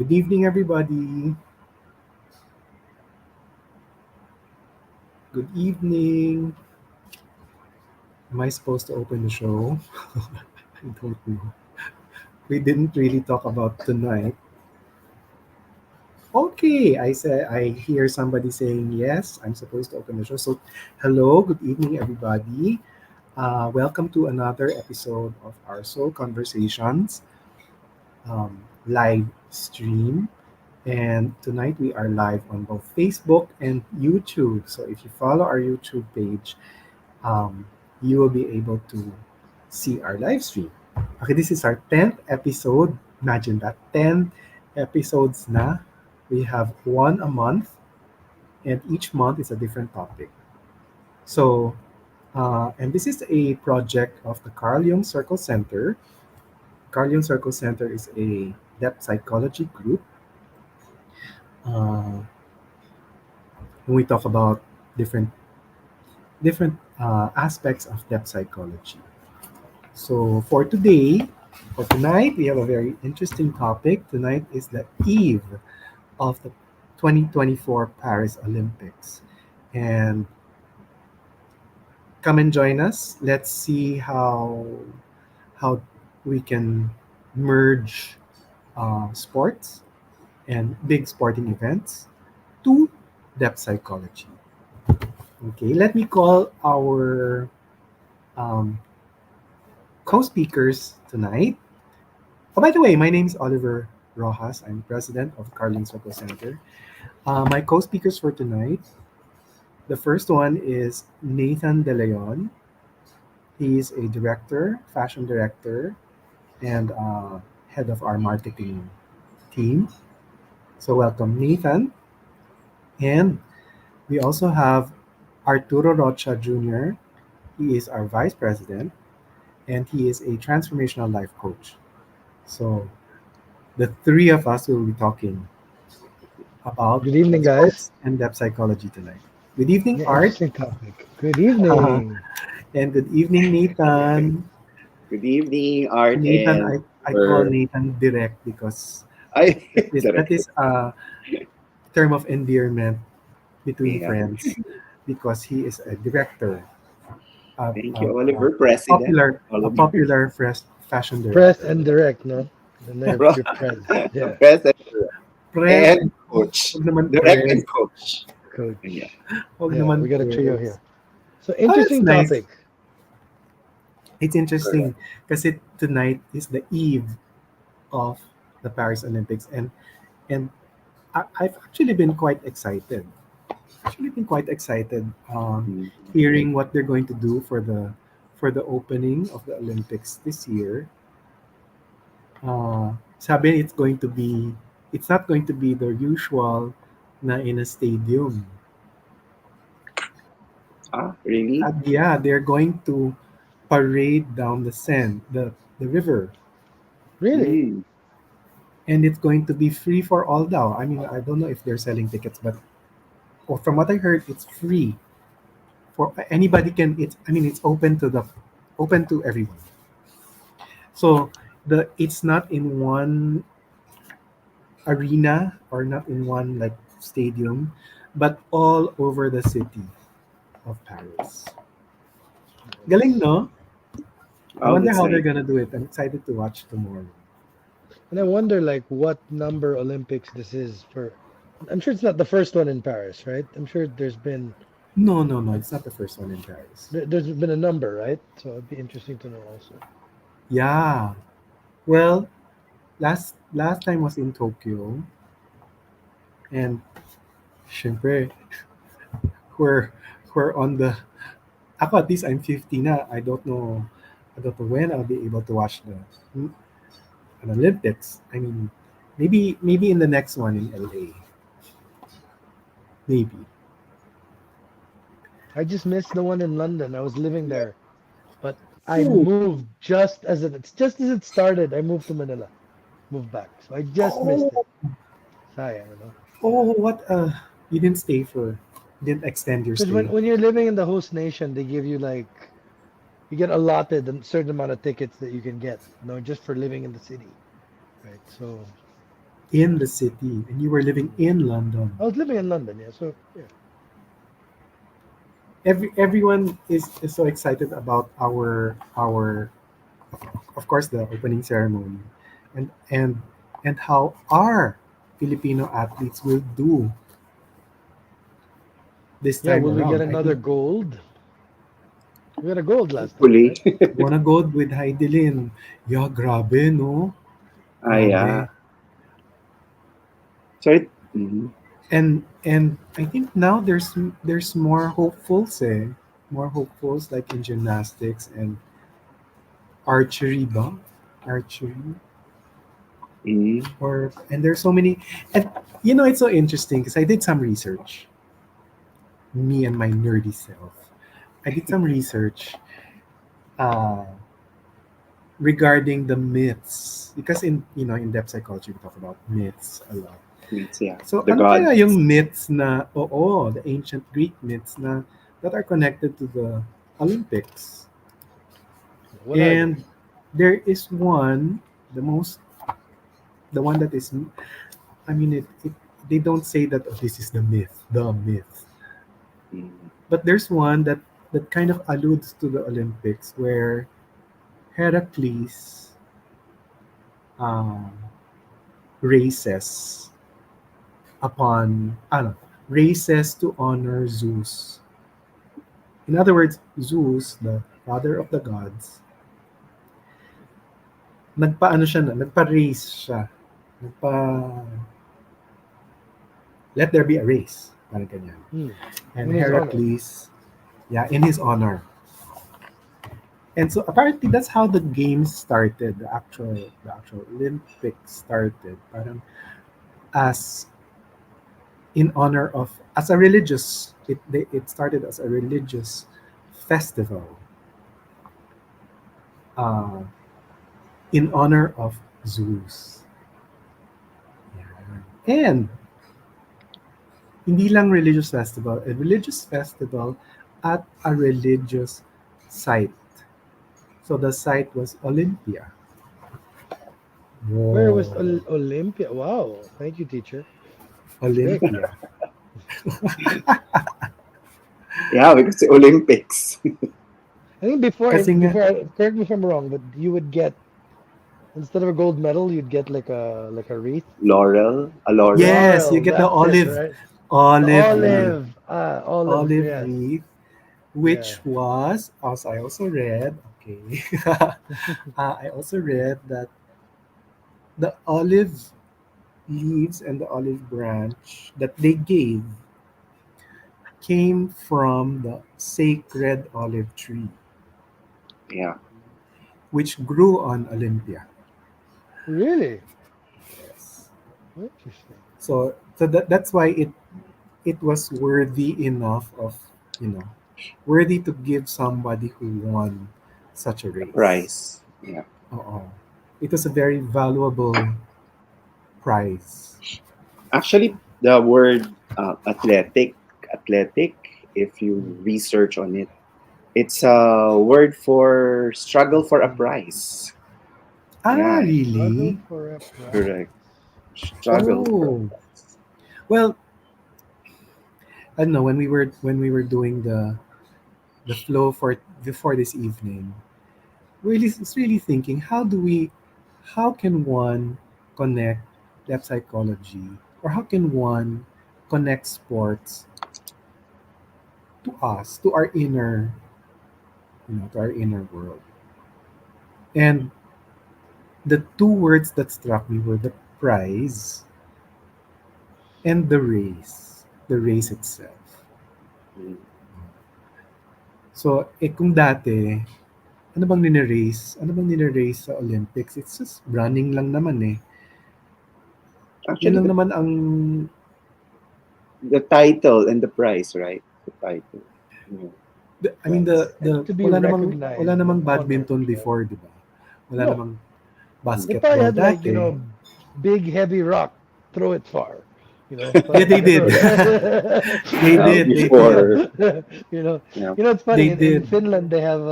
Good evening, everybody. Good evening. Am I supposed to open the show? I don't know. We didn't really talk about tonight. Okay, I said I hear somebody saying yes. I'm supposed to open the show. So, hello, good evening, everybody. Welcome to another episode of our Soul Conversations live stream. And tonight we are live on both Facebook and YouTube. So if you follow our YouTube page, um, you will be able to see our live stream. Okay, this is our 10th episode. Imagine that, 10 episodes na. We have one a month, and each month is a different topic. So, and this is a project of the Carl Jung Circle Center. Carl Jung Circle Center is a depth psychology group. Uh, when we talk about different aspects of depth psychology. So for tonight, we have a very interesting topic. Tonight is the eve of the 2024 Paris Olympics. And come and join us. Let's see how we can merge sports and big sporting events to depth psychology. Okay, let me call our um, co-speakers tonight. Oh, by the way, my name is Oliver Rojas. I'm president of Carlin Soco Center. My co-speakers for tonight, the first one is Nathan De Leon. He's a director, fashion director, and head of our marketing team. So welcome, Nathan. And we also have Arturo Rocha Jr. He is our vice president, and he is a transformational life coach. So the three of us will be talking about Good evening, guys. sports and depth psychology tonight. Good evening, Yeah, Art. interesting topic. Good evening. And good evening, Nathan. Good evening, Art Nathan, and I call or Nathan direct because I that director. is a term of endearment between Yeah. friends because he is a director, Thank you, Oliver, President. a Oliver. popular fashion Press director. and direct, no? And then you're press. Yeah, President Pre, and coach. wag naman Direct pres, and coach. coach. Yeah. wag Yeah, naman we got a trio pres. here. So Oh, that's interesting nice. topic. It's Correct. interesting because tonight is the eve of the Paris Olympics, and I've actually been quite excited. Actually, been quite excited Mhm. hearing what they're going to do for the opening of the Olympics this year. Sabi it's not going to be the usual na in a stadium. Ah, really? Yeah, they're going to parade down the Seine, the river, Really? Mm. and it's going to be free for all now. I mean, I don't know if they're selling tickets, but or from what I heard, it's free for anybody. Can it's I mean, it's open to everyone. So it's not in one arena or not in one like stadium, but all over the city of Paris. Galing, Nice. no? I Oh, wonder that's how they're nice. gonna do it. I'm excited to watch tomorrow. And I wonder, like, what number Olympics this is for. I'm sure it's not the first one in Paris, right? I'm sure No, no, no. It's not the first one in Paris. there's been a number, right? So it'd be interesting to know also. Yeah. Well, last time was in Tokyo, and syempre, we're we're on the. Ako at least I'm 50 na. I don't know when I'll be able to watch an Olympics. I mean, maybe in the next one in LA. Maybe. I just missed the one in London. I was living there, but I Oh, moved just as it started. I moved to Manila, moved back, so I just missed oh, it. Sayang, you know. Yeah, oh, what you didn't stay for didn't extend your because stay. when you're living in the host nation, they give you like you get allotted a certain amount of tickets that you can get, just for living in the city, right? So In the city and you were living mm, in London. I was living in London, yeah. So yeah, Everyone is so excited about our of course the opening ceremony and and and how our Filipino athletes will do this yeah. time Will we get around. I another think gold? We got a gold last time, Hopefully. right? wanna go with Heidelin. Yeah, grabe, no? Ah, yeah. Grabe. So it, mhm. And I think now there's more hopefuls, eh? More hopefuls like in gymnastics and archery ba? Archery. Mhm. Or and there's so many and it's so interesting because I did some research. Me and my nerdy self. I did some research uh, regarding the myths because in depth psychology we talk about myths a lot. Means, yeah. So The ano kaya yung gods. myths na the ancient Greek myths na that are connected to the Olympics? What are they? And there is one, the most the one that is I mean it they don't say that this is the myth. Mhm. But there's one that kind of alludes to the Olympics where Heracles um, races races to honor Zeus. In other words, Zeus, the father of the gods, nagpa-ano siya na, nagpa-race siya. Nagpa let there be a race. Parang ganyan. Hmm. And In his honor. Heracles, yeah, in his honor. And so apparently that's how the games started, the actual Olympics started. Parang as in honor of as a religious it started as a religious festival uh, in honor of Zeus. Yeah. And hindi lang religious festival at a religious site. So the site was Olympia. Where was Whoa. Olympia? Wow. Thank you, teacher. That's great. Olympia. Yeah, because the Olympics. I think before, Kasi nga, correct me if I'm wrong, but you would get instead of a gold medal, you'd get like a wreath. A laurel. yes, you Laurel, get the that's it, olive right? The olive Yeah. wreath. olive. Olive, Olive yes. wreath, Yeah. which was, as I also read, okay, I also read that the olive leaves and the olive branch that they gave came from the sacred olive tree, Yeah. which grew on Olympia. Really? Yes. Interesting. So that's why it was worthy enough of, you know, worthy to give somebody who won such a A race. prize. Yeah. Oo. It was a very valuable prize. Actually, the word athletic, if you Hmm. research on it, it's a word for struggle for a prize. Ah, Yeah, Struggle really? for a prize. correct. Struggle for a Oh, prize. well, I don't know, when we were doing the flow for before this evening, really it's really thinking, how can one connect that psychology, or how can one connect sports to us, to our inner, to our inner world. And the two words that struck me were the prize and the race itself. Mm. So, kung dati, ano bang nire-race sa Olympics? It's just running lang naman eh. Yun Actually, lang naman ang, the title and the prize, right? The title, you know, I mean, prize. And to be wala namang recognized and badminton honored, right? before, di ba? Wala No. namang Mm. They probably basketball had like, dati. big heavy rock, throw it far. Yeah, they did. Throw They did, they did. Before, you know, yeah, it's funny They in did. Finland they have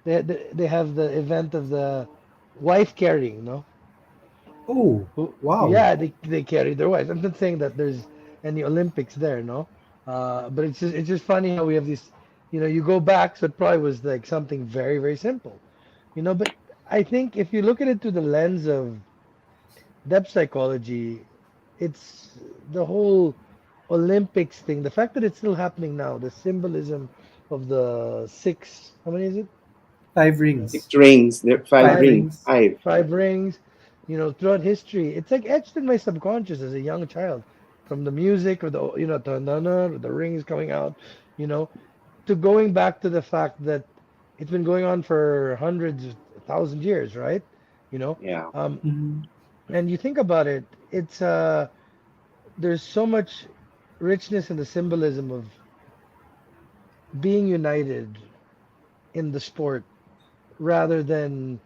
they have the event of the wife carrying, no? Oh, Who, wow. yeah, they carry their wives. I'm not saying that there's any Olympics there, no. But it's just funny how we have this. You go back, so it probably was like something very very simple, But I think if you look at it through the lens of depth psychology, it's the whole Olympics thing. The fact that it's still happening now, the symbolism of the six. How many is it? Five Uh, rings. six rings, there five Five five rings, rings. five. five rings, throughout history. It's like etched in my subconscious as a young child, from the music or the rings coming out, you know, to going back to the fact that it's been going on for hundreds of thousand years, right? You know, Yeah, um, Mhm. and you think about it, it's there's so much richness in the symbolism of being united in the sport rather than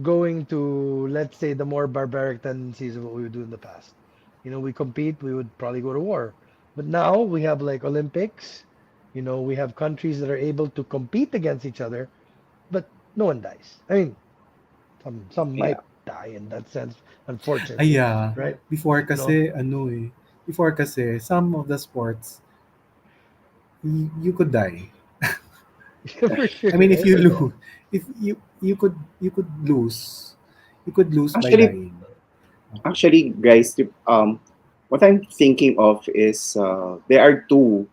going to, let's say, the more barbaric tendencies of what we would do in the past. We compete, we would probably go to war. But now we have like Olympics, we have countries that are able to compete against each other, but no one dies. I mean, some yeah, might die in that sense, Ay, unfortunately, yeah. right? Before You know, kasi, ano eh. Before kasi, some of the sports, you could die. for sure, I mean, if right? you lose, if you could lose, you could lose by actually, dying. guys, what I'm thinking of is there are two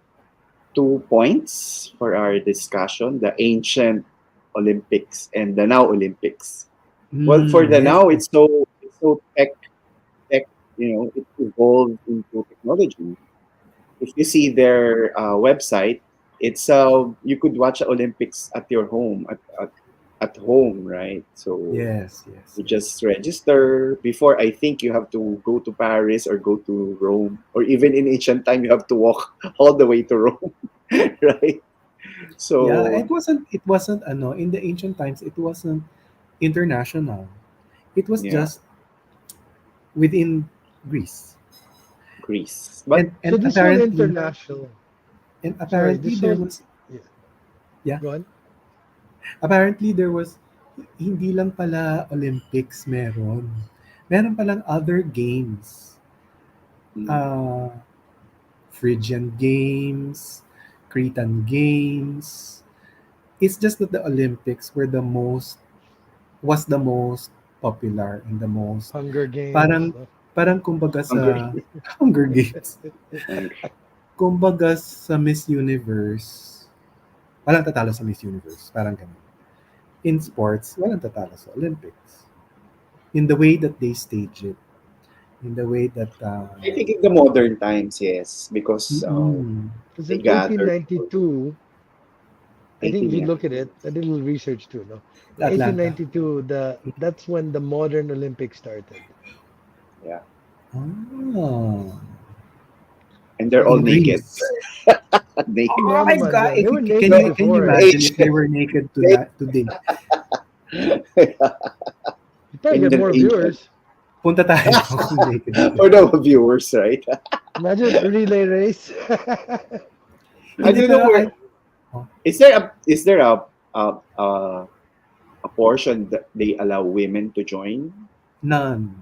points for our discussion: the ancient Olympics and the now Olympics. Well, for the Yes, now, it's so tech. It evolved into technology. If you see their website, it's you could watch Olympics at your home at home, right? So yes, yes, you yes. just register. Before, I think you have to go to Paris or go to Rome, or even in ancient time, you have to walk all the way to Rome, right? Yeah, So it wasn't in the ancient times it wasn't international. It was yeah, just within Greece. Greece, but So And this whole apparently international, and sorry, apparently this there whole, was yeah, yeah, go on. apparently there was hindi lang pala Olympics meron. Meron palang other games. mm, Uh Phrygian games, Cretan games. It's just that the Olympics was the most popular and the most Hunger Games. parang No? parang kumbaga Hunger, sa Hunger Games. hunger. Kumbaga sa Miss Universe, walang tatalo sa Miss Universe, parang ganun. In sports, walang tatalo sa Olympics. In the way that they stage it, in the way that I think in the modern times, yes, because mm-mm, Because they in gathered for 1892, I think if you 18 look at it, I did a little research too. No, in Atlanta. 1892, that's when the modern Olympics started. yeah, Ah, and they're So all in naked, Greece. naked. Oh no my naman God! dyan. They were Can naked you before. Eh. imagine if they Ancient, were naked today? You probably in get the more ancient viewers. Punta tayo kung naked sila. for the viewers, right? Imagine relay race. I Hindi, don't know pero where oh, is there a a portion that they allow women to join none.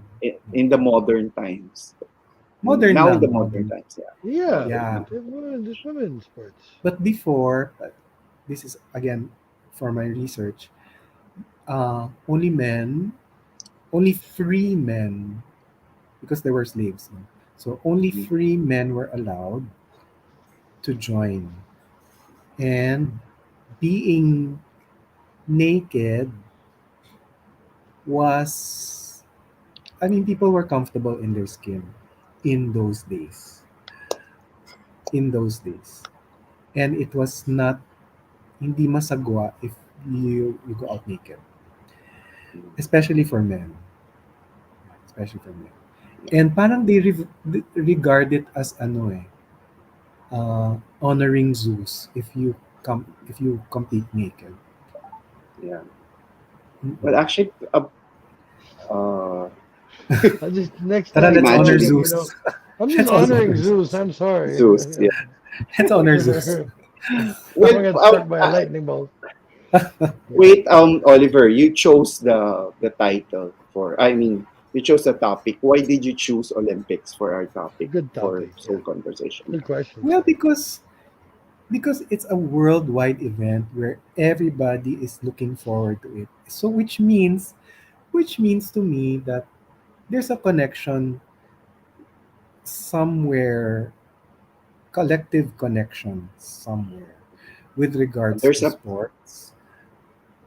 in the modern times. Modern Now in lang, the modern modern. times, yeah, Yeah, modern Yeah. times. there's women in sports. But before, this is again for my research, only men, only free men, because there were slaves. No? So only Mhm. free men were allowed to join. And being naked was, I mean, people were comfortable in their skin in those days. In those days. And it was not, hindi masagwa if you go out naked. Especially for men. Especially for men. And parang they regard it as ano honoring Zeus if you compete naked. Yeah. Well, Mm-mm. actually, uh, I just next Tara, time let's I'm honor imagine going, Zeus. I'm just Let's all honoring honor Zeus. Zeus. I'm sorry. Zeus. Yeah. Let's honor Zeus. I'm Well, gonna get struck by a lightning bolt. Yeah, wait, Oliver, you chose the title for. I mean, you chose the topic. Why did you choose Olympics for our topic good for topic. Soul Yeah, Conversation? good questions Well, though. because it's a worldwide event where everybody is looking forward to it. So which means to me that there's a connection somewhere, collective connection somewhere with regards There's to a sports,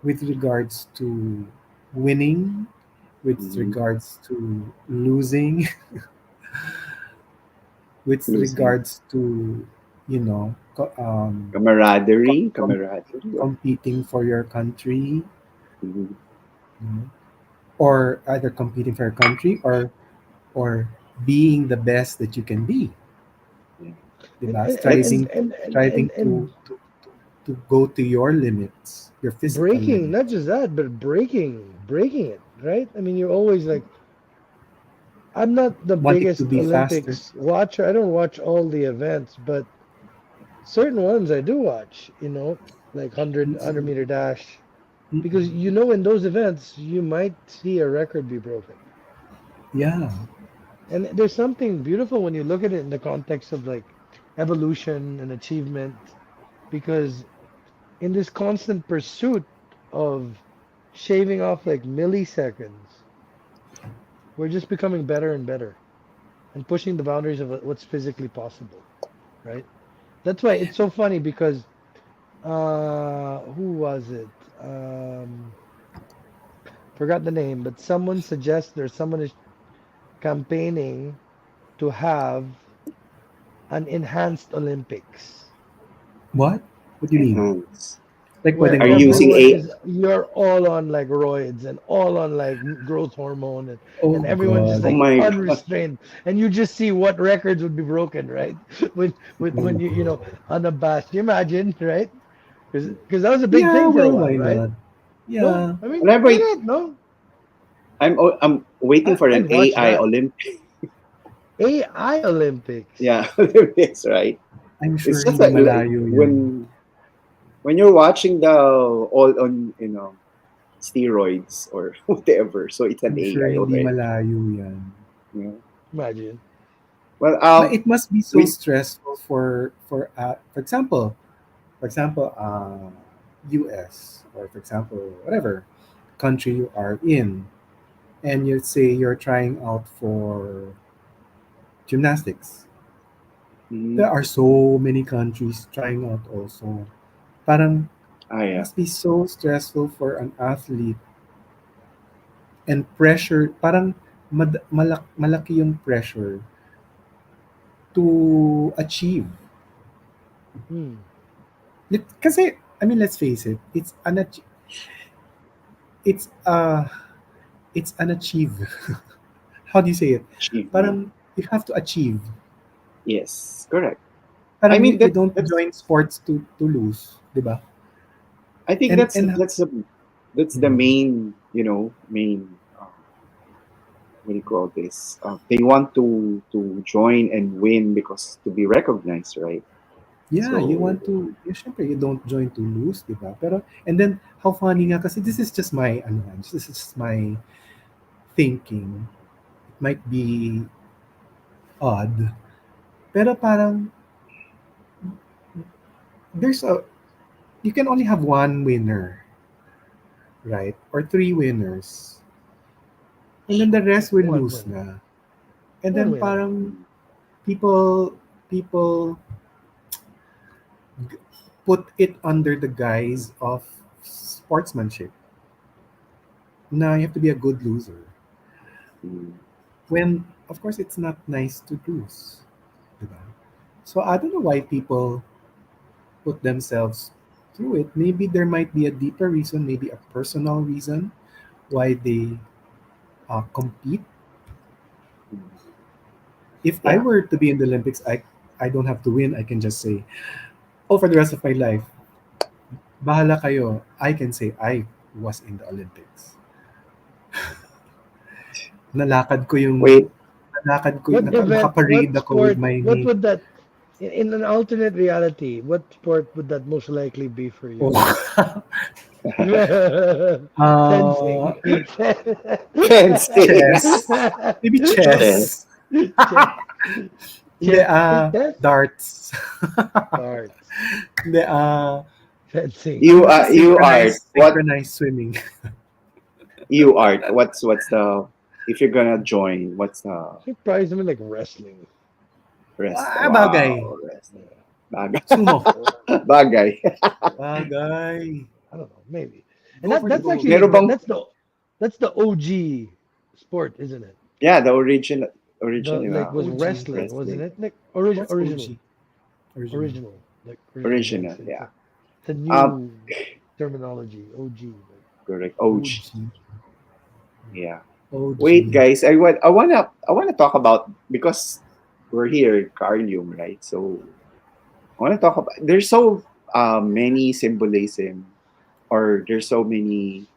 with regards to winning, with mhm, regards to losing, with losing regards to you know co- um, camaraderie, com- camaraderie. Yeah. competing for your country, Mhm, you know, or either competing for your country or being the best that you can be, yeah. And diba? and and and striving and and, striving and, to, and to go to your limits, your physical breaking, not limits, just that, but breaking it, right? I mean, you're always like, I'm not the wanting to biggest be faster. Olympics watcher. I don't watch all the events, but certain ones I do watch, like 100 meter dash, because Mm-mm. in those events you might see a record be broken. Yeah, And there's something beautiful when you look at it in the context of like evolution and achievement, because in this constant pursuit of shaving off like milliseconds, we're just becoming better and better and pushing the boundaries of what's physically possible, right? That's why it's so funny because who was it? forgot the name, but someone suggested or someone is campaigning to have an enhanced Olympics What? What do you mean? Enhance. Like where pwedeng Are you using everyone robot? a? is you're all on like roids and all on like growth hormone Oh and everyone just God. Oh like my god! unrestrained and you just see what records would be broken, right? when Oh when you know God. unabashed. You imagine, right? Because that was a big Yeah, thing for a well, while, why right? not? No, Yeah. I mean Whenever why not? No, I'm waiting for an I'd watch AI that. Olympic. AI Yeah, Olympics. Olympics, right? I'm It's sure just hindi like malayo yan. when you're watching the all on steroids or whatever. So it's an I'm sure AI hindi already. malayo yan. You know? Imagine. Well, But it must be so we stressful for example, US, or for example whatever country you are in, and you say you're trying out for gymnastics. There mhm. are so many countries trying out also. Parang Yeah. must be so stressful for an athlete, and pressure, parang malaki yung pressure to achieve. Hmm. Kasi, I mean, let's face it, it's it's unachieved. How do you say it? Achievement. Parang you have to achieve. Yes, correct. I Parang mean you that don't that's join sports to lose, di ba? I think And that's the mhm. main main what do you call this? They want to join and win because to be recognized, right? Yeah, you So want to, yeah, syempre, you don't join to lose, di ba? Pero, and then, how funny nga, kasi this is just my, this is my thinking. It might be odd, pero parang, there's a, you can only have one winner, right? Or three winners. And then the rest will One lose winner. na. And One then winner. parang, people g- put it under the guise of sportsmanship. Now you have to be a good loser. mm, When, of course, it's not nice to lose. Diba? So I don't know why people put themselves through it. Maybe there might be a deeper reason, maybe a personal reason why they compete. mm, If I yeah. were to be in the Olympics, I don't have to win. I can just say, oh, for the rest of my life, bahala kayo. I can say I was in the Olympics. Nalakad ko yung, Wait, What event, nakaparade what ako with sport, my what name. would that, in an alternate reality, what sport would that most likely be for you? Oh. Fencing. fencing. Chess. Maybe Chess. chess. Chess. Hindi, Chess. Chess. darts. Darts. Hindi, Fencing. ano You ba siya, you art. What synchronized swimming. you art? What's the if you're gonna join? What's the Surprised me like wrestling. rest? Bagay. Wow, rest. Bagay. Sumo. Bagay. Bagay. I don't know, maybe. And Go for the that's gold. actually Meron like bang that's the OG sport, isn't it? yeah, the original Like was OG. wrestling, wasn't wrestling. it? Like What's original, OG? Original. original, like original. Original, It's yeah. a Um new terminology. OG. Like, correct. OG. OG. Yeah. Wait, OG. guys, I wanna talk about because we're here, Carlium, right? So I wanna talk about there's so many symbolism or there's so many,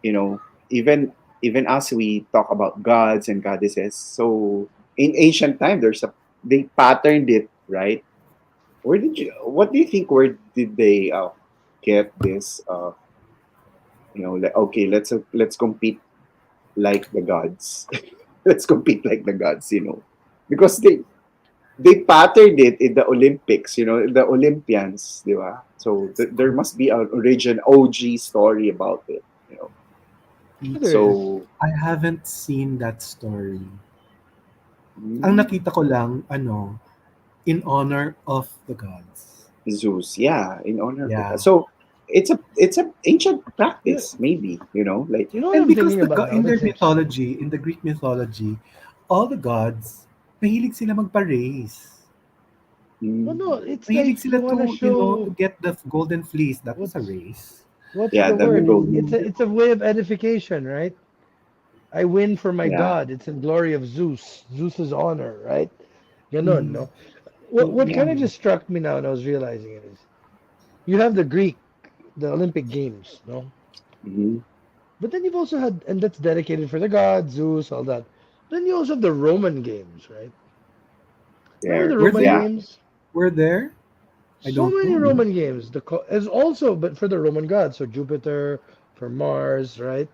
you know, even even as we talk about gods and goddesses. So in ancient time there's a they patterned it, right? Where did you what do you think where did they get this like okay, let's compete like the gods. Let's compete like the gods, because they patterned it in the Olympics, the Olympians, di ba? So there must be an origin OG story about it. sure there is. So I haven't seen that story. Ang mm, nakita ko lang, in honor of the gods. Zeus, yeah, in honor of the Yeah. gods. So it's a ancient You know, practice, maybe, like you know what And I'm because thinking about now? in their That's interesting. mythology, in the Greek mythology, all the gods, mahilig sila magpa-race. Well, mm, no, it's Mahilig like sila you want to to, to show get the golden fleece. That was a what's race. what's yeah, the the word? golden, It's a way of edification, right? I win for my yeah. God. It's in glory of Zeus, Zeus's honor, right? Ganon, Mhm. no? So, What kind of yeah. just struck me now, and I was realizing it is you have the Greek, the Olympic Games, no? Hmm. But then you've also had, and that's dedicated for the gods, Zeus, all that. Then you also have the Roman Games, right? Remember There, the Were Roman yeah. there? Games? Were there? I So don't many know. Roman games. Is also, but for the Roman gods, so Jupiter, for Mars, right?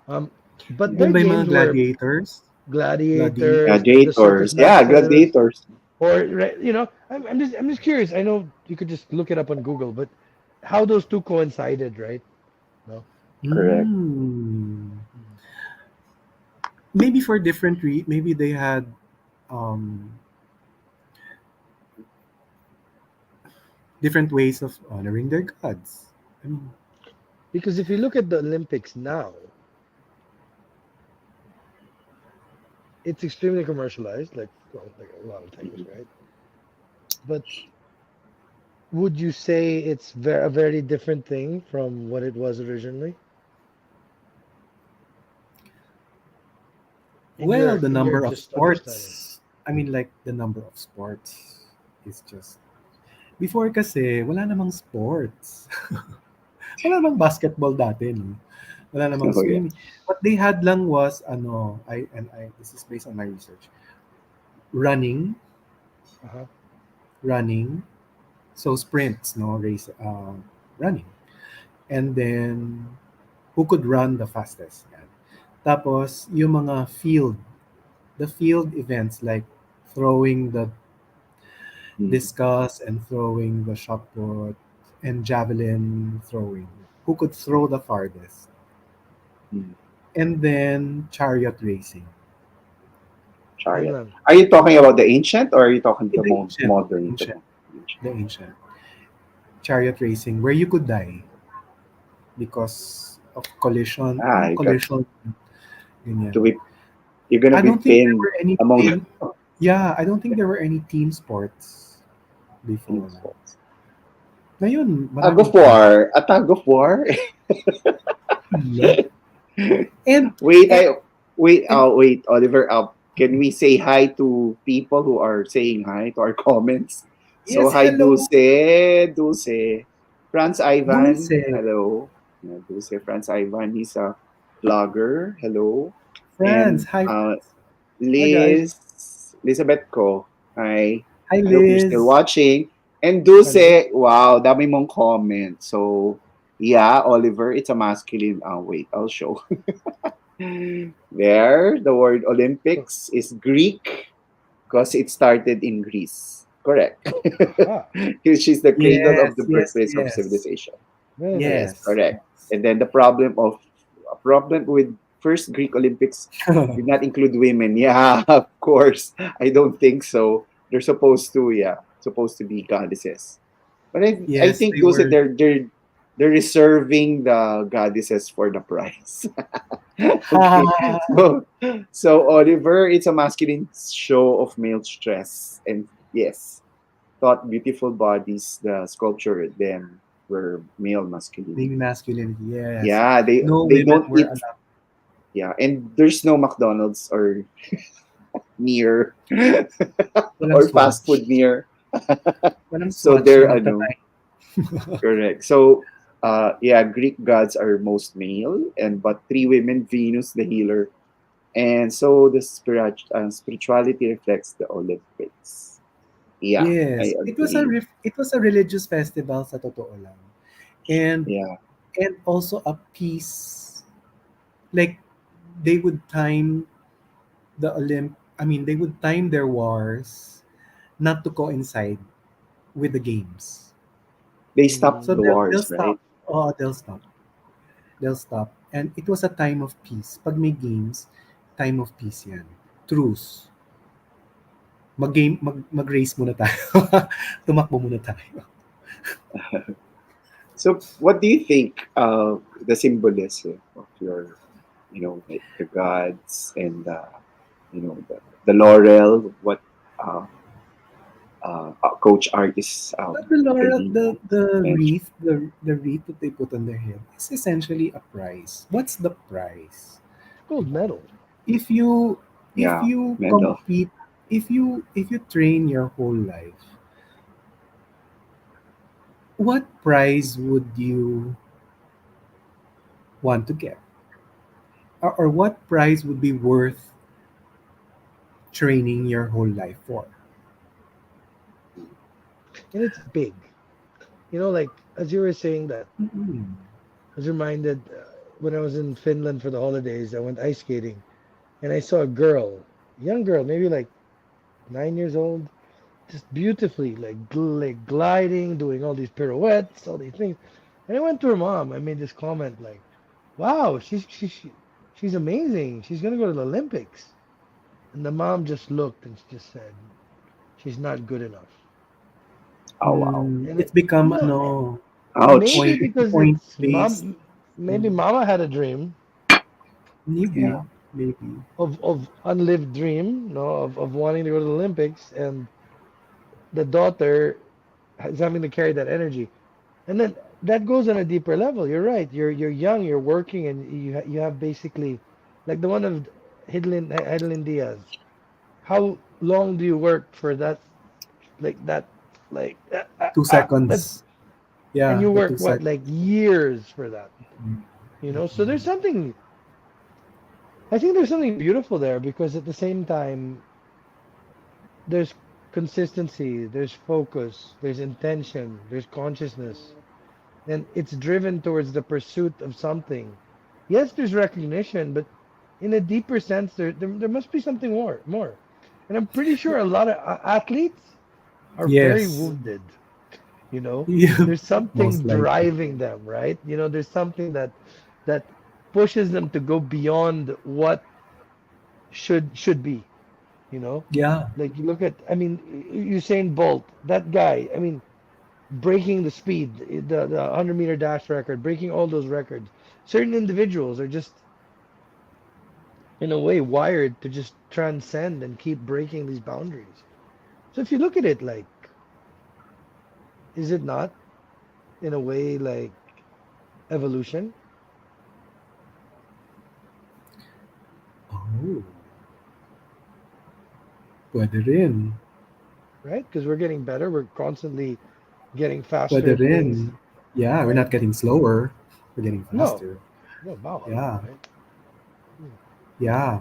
Um, but Yung their Yeah. ba yung mga games were gladiators? gladiators, the circus Gladiators. Yeah, masters, gladiators. or right, I'm just curious. I know you could just look it up on Google, but how those two coincided, right? No. Correct. Mm. Maybe for different maybe they had um, different ways of honoring their gods. I mean, Because if you look at the Olympics now, it's extremely commercialized, like well, like a lot of things, Mhm. right? But would you say it's a very different thing from what it was originally well, the in your number of just understanding? sports. I mean, like the number of sports is just before kasi wala namang sports. Wala namang basketball dati, no? Wala namang Oh, yeah. swimming. What they had lang was ano, I this is based on my research. Running, Uh-huh. running. So sprints, no, race running. And then who could run the fastest. Yan. Tapos, yung mga the field events like throwing the Mm, discus and throwing the shot put and javelin throwing. Who could throw the farthest? mm. And then chariot racing. Yun Chariot. lang. Are you talking about the ancient, or are you talking In the the ancient, the modern? ancient, Ancient? the ancient chariot racing where you could die because of collision. Ah, you got Collision, to ganyan. be. You're gonna I be don't think there pinned were any among team. Yeah, I don't think there were any team sports team before. sports. Ngayon, Tug maraming of team. war. A tug of war. Yeah. And Wait, and wait. and Wait, Oliver. Can we say hi to people who are saying hi to our comments? So yes, hi, hello, Dulce, Franz Ivan. Dulce, Hello, yeah, Dulce, Franz Ivan. He's a vlogger. Hello, France. and Hi, France. Hi guys. Elizabeth Ko. Hi. Hi, I hope you're still Liz. watching. And Hello. Dulce, wow, dami mong comment. So, yeah, Oliver, it's a masculine. Wait, I'll show. There, the word Oh, Olympics is Greek because it started in Greece. Correct. aha. She's the cradle of the Yes, yes, birthplace of yes, civilization. Very Yes, nice. yes, correct. yes. And then a problem with first Greek Olympics did not include women. Yeah, of course. I don't think so. They're supposed to be goddesses. But I Yes, think they those were. they're reserving the goddesses for the prize. Okay. So Oliver, it's a masculine show of male stress. And yes, thought beautiful bodies, the sculpture then were male masculinity. Being masculinity, yes. Yeah, No they women don't were eat, allowed. yeah, and there's no McDonald's or near Walang or fast food swatch. near. Walang So swatch they're yung ano, magtatay. correct. So yeah, Greek gods are most male, and but three women, Venus the healer. And so the spirituality reflects the Olympics. Yeah, I Yes, agree. it was a religious festival sa totoo lang. And Yeah, and also a peace, like they would time I mean they would time their wars not to coincide with the games. they stopped So Mm, the they'll wars, right? stop. Oh, they'll stop. They'll stop. And it was a time of peace. Pag may games, time of peace yan. Truce. Mag-race muna tayo. Tumakbo muna tayo. So, what do you think the symbolism of your, like the gods and the laurel? What uh, Coach Art is The laurel, really the mentioned? wreath, the wreath that they put on their head is essentially a prize. What's the prize? Gold medal. If you if Yeah, you medal. compete, if you train your whole life, what prize would you want to get? Or what prize would be worth training your whole life for? And it's big. Like as you were saying that, Mm-mm. I was reminded when I was in Finland for the holidays, I went ice skating and I saw a girl, young girl, maybe like 9 years old, just beautifully like gliding, doing all these pirouettes, all these things. And I went to her mom. I made this comment like, "Wow, she's amazing. She's gonna go to the Olympics." And the mom just looked and just said, "She's not good enough." Oh wow. And It's become no, no Ouch. maybe point because point it's based. mom. Maybe mama had a dream Maybe, Yeah. maybe. of unlived dream, no, of wanting to go to the Olympics, and the daughter is having to carry that energy. And then that goes on a deeper level. You're right. You're young. You're working, and you have basically like the one of Heidelin Diaz. How long do you work for that? Like that? Like that's, 2 seconds. and Yeah, you the work two what seconds. like years for that. So there's something. I think there's something beautiful there because at the same time there's consistency, there's focus, there's intention, there's consciousness, and it's driven towards the pursuit of something. Yes, there's recognition, but in a deeper sense, there must be something more. And I'm pretty sure a lot of athletes are very Yes. wounded. You know, Yeah, there's something most likely. driving them, right? There's something that pushes them to go beyond what should be. You know, Yeah. like you look at, I mean, Usain Bolt, that guy. I mean, breaking the speed, the 100-meter dash record, breaking all those records. Certain individuals are just, in a way, wired to just transcend and keep breaking these boundaries. So if you look at it, like, is it not, in a way, like evolution, Oh, pwede rin. right? Because we're getting better, we're constantly getting faster Pwede at things, rin. Yeah, we're right? not getting slower. We're getting No, faster. no, bawal, Yeah. right? Hmm. Yeah.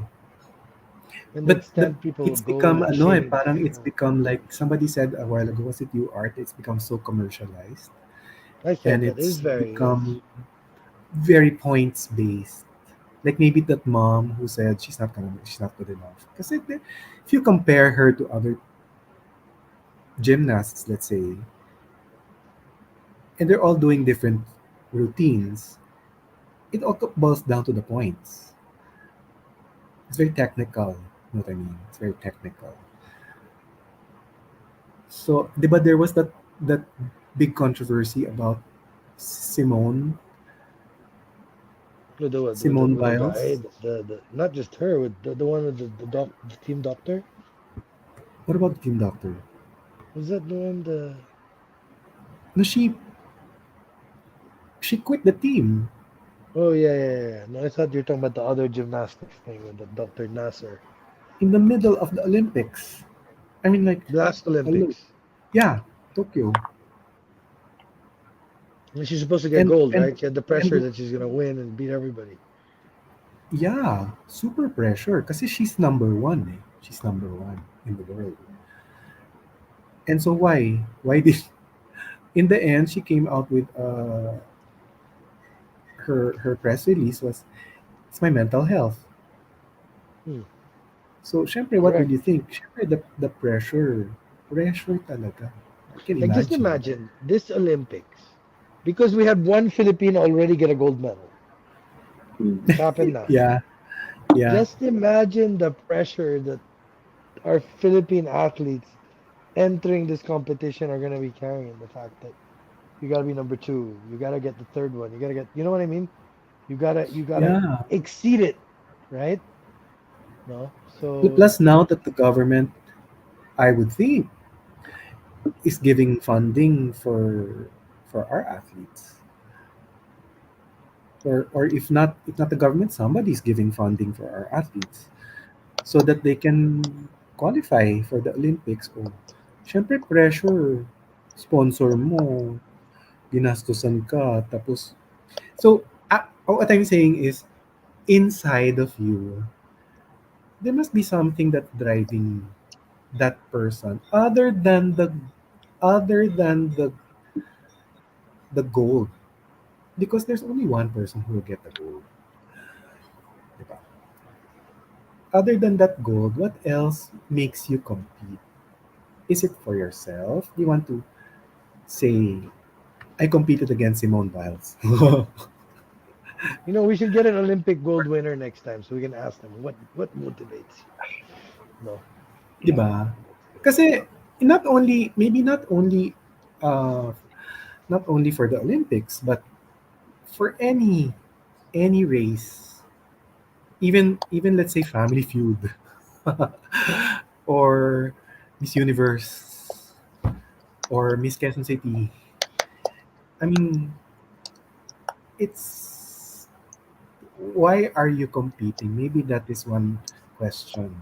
And the But extent people it's go become, into ano eh, shaming parang it's people. become like somebody said a while ago, was it you, Art? It's become so commercialized. I And said that is it's very, yes. become very points based. Like maybe that mom who said she's not good enough. Because if you compare her to other gymnasts, let's say, and they're all doing different routines, it all boils down to the points. It's very technical. You know what I mean? It's very technical. So, but there was that big controversy about Simone Simone With the guy, Biles. the not just her, with the one with the team doctor. What about the team doctor? Was that the one the? No, she quit the team Oh yeah. No, I thought you were talking about the other gymnastics thing with the Dr. Nasser. in the middle of the Olympics. I mean, like, Last hello, Olympics. yeah, Tokyo, And she's supposed to get and gold, and right? She had the and pressure that she's gonna win and beat everybody. yeah, super pressure because she's number one. Eh. She's number one in the world. And so why? Why did in the end she came out with her press release was it's my mental health. Hmm, So syempre, what would you correct. think? Syempre, the pressure talaga. I can Like just imagine. imagine this Olympics, because we had one Filipino already get a gold medal. Mm. It's happened now. Yeah, yeah, Just imagine the pressure that our Philippine athletes entering this competition are going to be carrying. The fact that you gotta be number two. You gotta get the third one. You gotta get, you know what I mean? You gotta Yeah. exceed it, right? No. So Plus, now that the government, I would think, is giving funding for our athletes, or if not the government, somebody's giving funding for our athletes so that they can qualify for the Olympics. O, syempre pressure, sponsor mo, ginastusan ka, tapos, so, what I'm saying is, inside of you, there must be something that's driving that person other than the gold, because there's only one person who will get the gold, diba? Other than that gold, what else makes you compete? Is it for yourself? Do you want to say, I competed against Simone Biles? we should get an Olympic gold winner next time so we can ask them what motivates you. No. Di ba? Kasi uh not only for the Olympics, but for any race, even let's say Family Feud, or Miss Universe, or Miss Quezon City. I mean, it's why are you competing? Maybe that is one question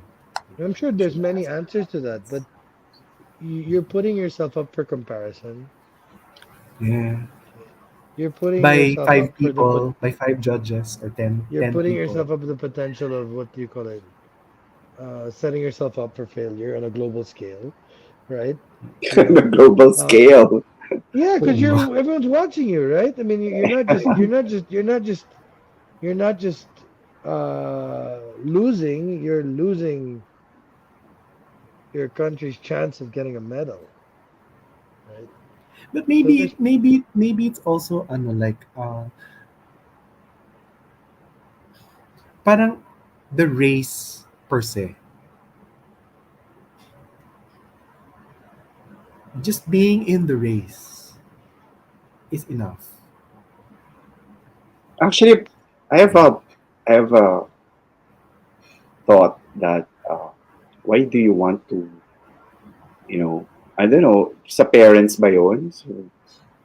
I'm sure we there's should many ask answers to that, but ourselves. you're putting yourself up for comparison. Yeah. Okay. You're putting yourself up for the but By five judges, or you're ten putting people. yourself up for the potential of what do you call it? Setting yourself up for failure on a global scale, right? You On a know, global uh, scale. yeah, Oo because nga. you're everyone's watching you, right? I mean, you're not just losing. You're losing your country's chance of getting a medal, right? But So there's maybe it's also ano, like, parang the race per se. Just being in the race is enough. Actually, I have a thought that why do you want to, I don't know, sa parents ba yun?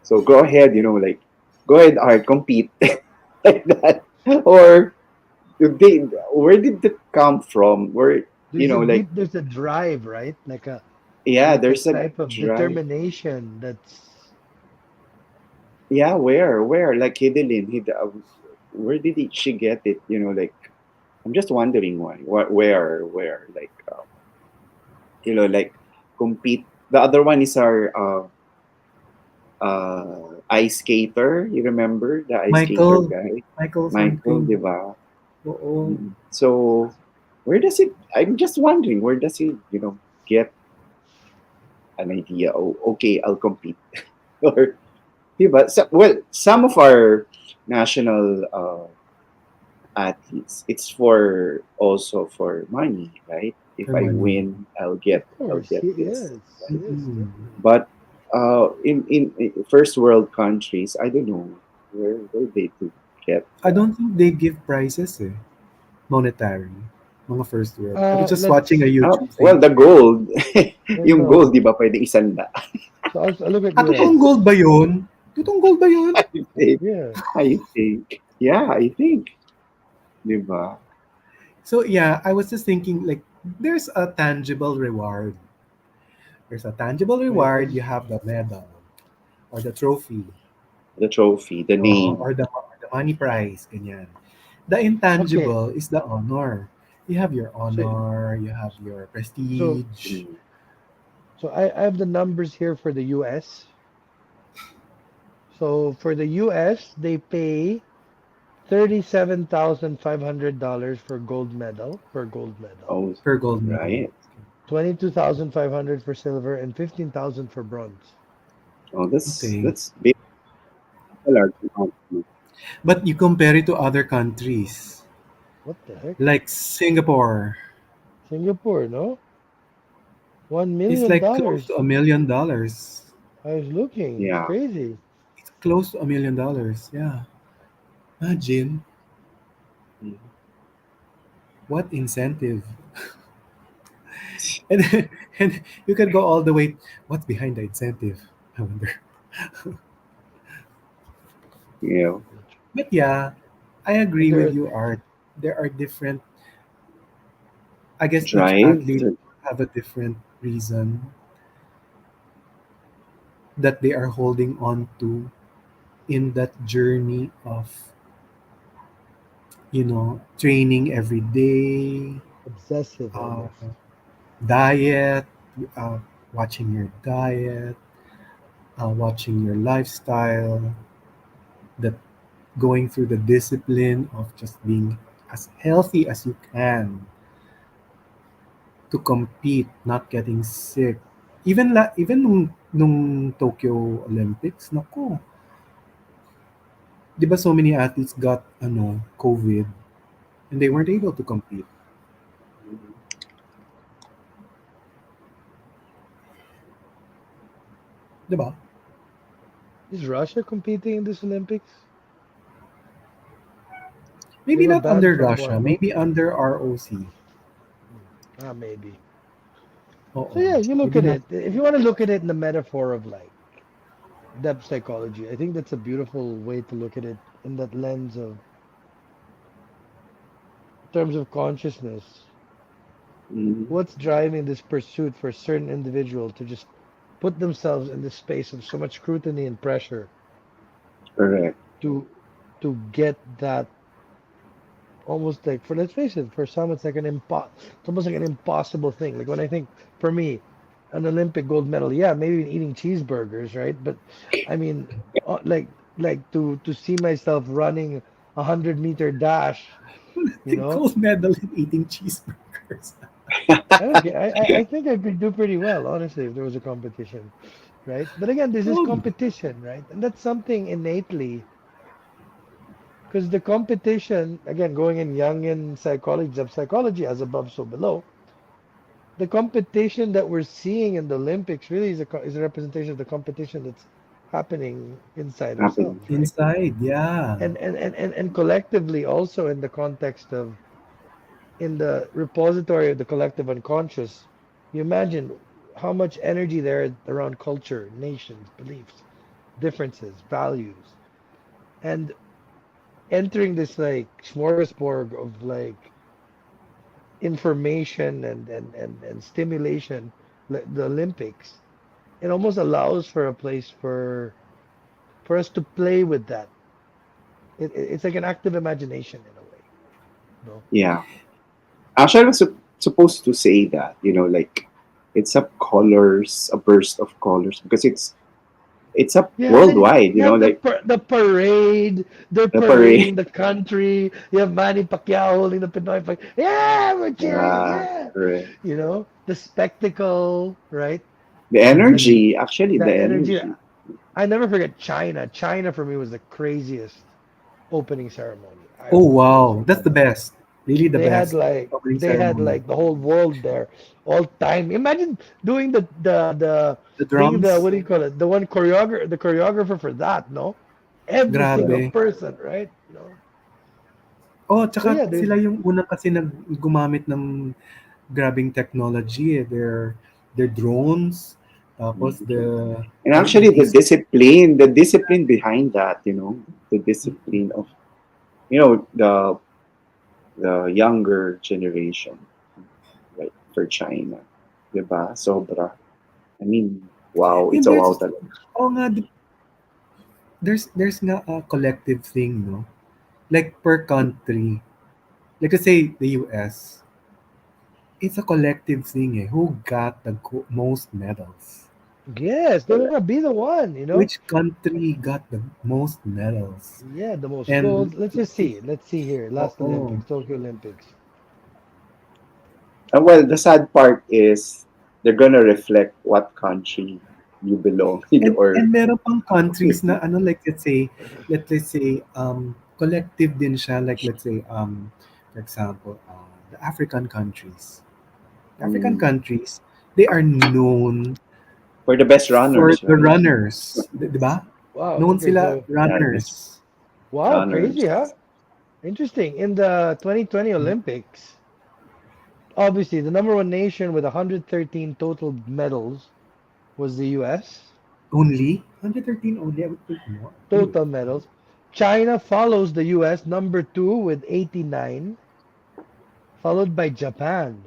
So go ahead, like, go ahead, Art, compete. Like that. Or they, where did it come from? Where, like, there's a drive, right? yeah, Like a there's a type of drive. determination that's Yeah, where? Like Hidelin, where did she get it? Like, I'm just wondering why. What, where? Like, like, compete. The other one is our ice skater. You remember the ice skater Michael, guy, Michael Michael, something. di ba? Oo. So, where does it? I'm just wondering, where does he, get an idea? Oh, okay, I'll compete. Or, di ba? So, well, some of our national athletes, it's for also for money, right? If For I money. win, of I'll course, get this, yes, right? yes. Mm-mm. But in first world countries, I don't know where they to get I don't think they give prizes, eh. Monetary. Mga first world. I was just watching a Let's YouTube well, thing. the gold. Yung gold, di no. ba, pwede isanda. So I'll look at Totoong US. gold ba yun? Totoong gold ba yun? I think. Yeah. I think. Yeah, I think. Di ba? So yeah, I was just thinking, like, there's a tangible reward. There's a tangible Wait, I reward. You just have the medal, or the trophy, The trophy, the name. or the money prize, ganyan. The okay. intangible is the honor. You have your So honor, you have your so prestige. Mm. I have the numbers here for the US. So for the US, they pay $37,500 for gold medal per gold medal, Oh, Per gold medal. right. 22,500 for silver, and 15,000 for bronze. Oh, Okay. that's big. A large amount. But you compare it to other countries, What the heck? like Singapore. Singapore, no? $1 It's million like close to dollars. $1 million. I was looking. It's Yeah. crazy. close to $1 million. Yeah, imagine Mhm. what incentive, and and you can go all the way. What's behind the incentive? I wonder. You know, But yeah, I agree with There, you, Art. There are different. I guess each drive. athlete have a different reason that they are holding on to in that journey of training every day, obsessive uh, almost. diet, uh, watching your diet, watching your lifestyle, that going through the discipline of just being as healthy as you can to compete, not getting sick. Even nung Tokyo Olympics, nako, 'di ba so many athletes got COVID and they weren't able to compete, Mhm. 'di ba? Is Russia competing in this Olympics? They Maybe were not banned under from Russia, one, no? maybe under ROC. Hmm. Ah, maybe. So Oo, yeah, you look maybe at not. it. If you want to look at it in the metaphor of like depth psychology, I think that's a beautiful way to look at it in that lens of terms of consciousness. Mhm. What's driving this pursuit for a certain individual to just put themselves in this space of so much scrutiny and pressure Correct. to get that almost like for let's face it, for some it's like it's almost like an impossible thing. Like when I think for me, an Olympic gold medal, yeah, maybe eating cheeseburgers, right? But I mean, like to see myself running 100-meter dash, you The know, gold medal in eating cheeseburgers. I don't care. I think I could do pretty well, honestly, if there was a competition, right? But again, this is Oh, competition, right? And that's something innately because the competition, again, going in Jungian psychology, of psychology, as above, so below, the competition that we're seeing in the Olympics really is a representation of the competition that's happening inside Happening. ourselves, right? inside, yeah. And collectively also in the context of in the repository of the collective unconscious, you imagine how much energy there is around culture, nations, beliefs, differences, values, and entering this like smorgasbord of like information and stimulation, like the Olympics, it almost allows for a place for us to play with that. It's like an active imagination in a way, no? Yeah. Actually, I was supposed to say that, like it's a colors, a burst of colors because it's a Yeah, and then worldwide, you have like the parade. They're the parade. parading the country. You have Manny Pacquiao holding the Pinoy flag. Yeah, we're cheering. Yeah, Yeah, correct. the spectacle, right? The And then energy, actually, the that energy. energy. I never forget China. China for me was the craziest opening ceremony. I Oh will never wow, that's forget the it. best. Really the best opening They had ceremony. like the whole world there all time. Imagine doing the The being the drums, what do you call it? The choreographer for that, no? Every single grabe. person, right? No. Oh, So tsaka yeah, there's sila yung unang kasi gumamit ng grabing technology, eh. Their drones, tapos Mhm. the And actually, LED. the discipline behind that, the discipline of, the younger generation, like for China, diba? Sobra. I mean, wow, it's And a wow talaga. oh nga, there's nga a collective thing, no? Like per country. Like let's say the US, it's a collective thing, eh. Who got the most medals? yes, they want to be the one, Which country got the most medals? Yeah, the most And gold. Let's just see. Let's see here. Last oh, Olympics, Tokyo Olympics. And well, the sad part is they're gonna reflect what country you belong in, and or meron pang countries na ano, like let's say collective din siya, like let's say for example, the African countries. African mm, countries, they are known for the best for runners, the right? runners, 'di ba? Wow. Noon Okay. sila So Yeah, that's runners. wow, crazy, huh? runners. Interesting. In the 2020 Olympics, obviously the number one nation with 113 total medals was the US. Only 113 only. I would think more. Anyway, Total medals. China follows the US, number two with 89, followed by Japan,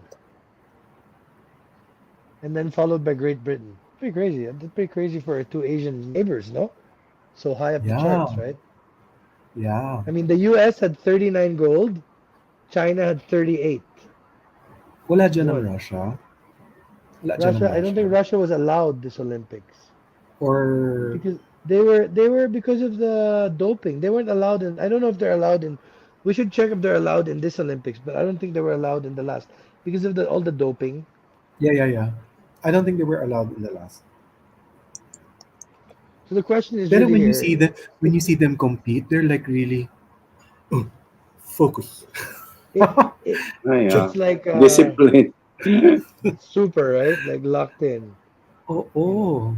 and then followed by Great Britain. Pretty crazy. That's pretty crazy for our two Asian neighbors, no? So high up the yeah, charts, right? yeah. I mean, the US had 39 gold, China had 38. Wala dyan ang Yun. Russia. Wala dyan ang Russia, I don't Russia. think Russia was allowed this Olympics Or, because they were because of the doping. They weren't allowed in. I don't know if they're allowed in. We should check if they're allowed in this Olympics, but I don't think they were allowed in the last because of all the doping. yeah, yeah, yeah. I don't think they were allowed in the last. So the question is Pero really here. when you see them compete, they're like really focus. It it Oh, yeah. it's like Discipline. super, right? Like locked in, Oh, you know. oh.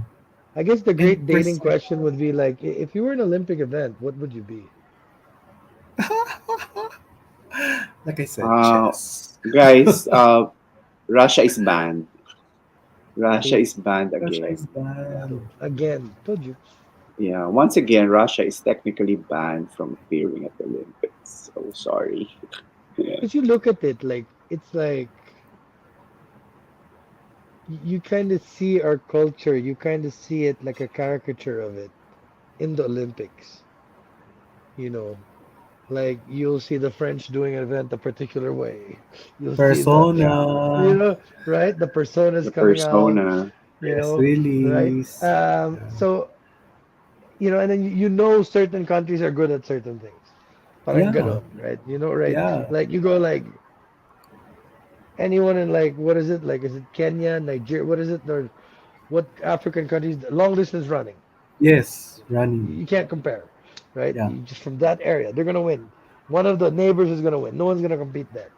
I guess the And great dating pers- question would be like, if you were an Olympic event, what would you be? like I said, Uh, chess. guys, Russia is banned. Russia See, is banned Russia is again. banned. again, told you. Yeah, once again, Russia is technically banned from appearing at the Olympics. So sorry. Yeah. Because you look at it, like it's like you kind of see our culture, you kind of see it like a caricature of it in the Olympics. You know, like you'll see the French doing an event a particular way. You'll see the, Persona. Yeah. right? The personas The coming out, persona. Press right? release. Yeah. So, and then you know certain countries are good at certain things. Parang Yeah. ganon, right? Right? Yeah. Like you go like anyone in like what is it? Like is it Kenya, Nigeria? What is it? Or what African countries? Long distance running. Yes. Running. You can't compare, right? Yeah. You just from that area, they're gonna win. One of the neighbors is gonna win. No one's gonna compete there.